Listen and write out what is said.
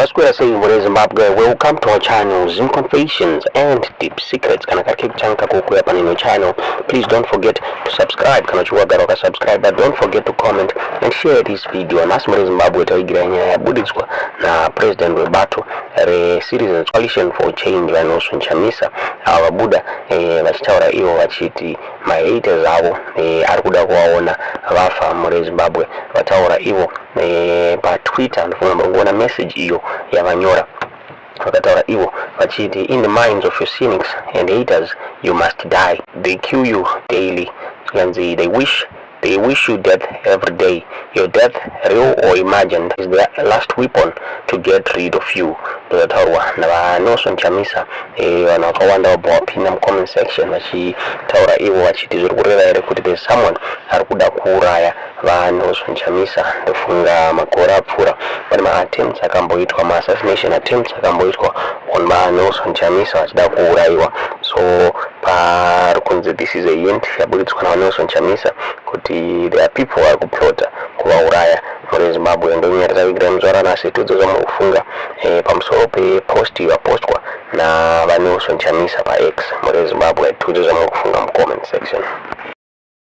Vasquez saying what is Zimbabwe, welcome to our channel, Zim Confessions and Deep Secrets. Kana kakip chanka kuku hapa nino channel. Please don't forget to subscribe. Kana chukua garoka subscribe, but don't forget to comment and share this video. Nasi mwere Zimbabwe tawigira ya buditswa na President Roberto Citizens Coalition for Change Vanhu Chamisa awabuda vachitaura ivo vachiti mahaters avo arikuda kuvaona vafa muri Zimbabwe. Vataura ivo pa Twitter ndifuna murikuona message iyo yavanyora vakataura ivo vachiti in the minds of your cynics and haters you must die. They kill you daily. Hanzi, they wish you death every day. Your death, real or imagined, is their last weapon to get rid of you. Ndotaurwa na Vanhu Chamisa vanakawanda wabwapinda comment section vachitaura ivo vachiti zviri kureva here kuti there's someone arikuda kuuraya Vanhu Chamisa. Ndofunga makore apfuura pane ma-attempts akamboitwa, ma-assassination attempts akamboitwa on Vanhu Chamisa vachida kuurayiwa. So parikunzi this is a hint yabuditswa naVanhu Chamisa kuti there are people vari kuplota kuvauraya muri Zimbabwe. Ndonyari tavigira muzvara nhasi tudzo zvamukufunga pamusoro pepost yapostwa naVanhu Chamisa pa X muri Zimbabwe. Tudzo zvamukufunga mucomment section.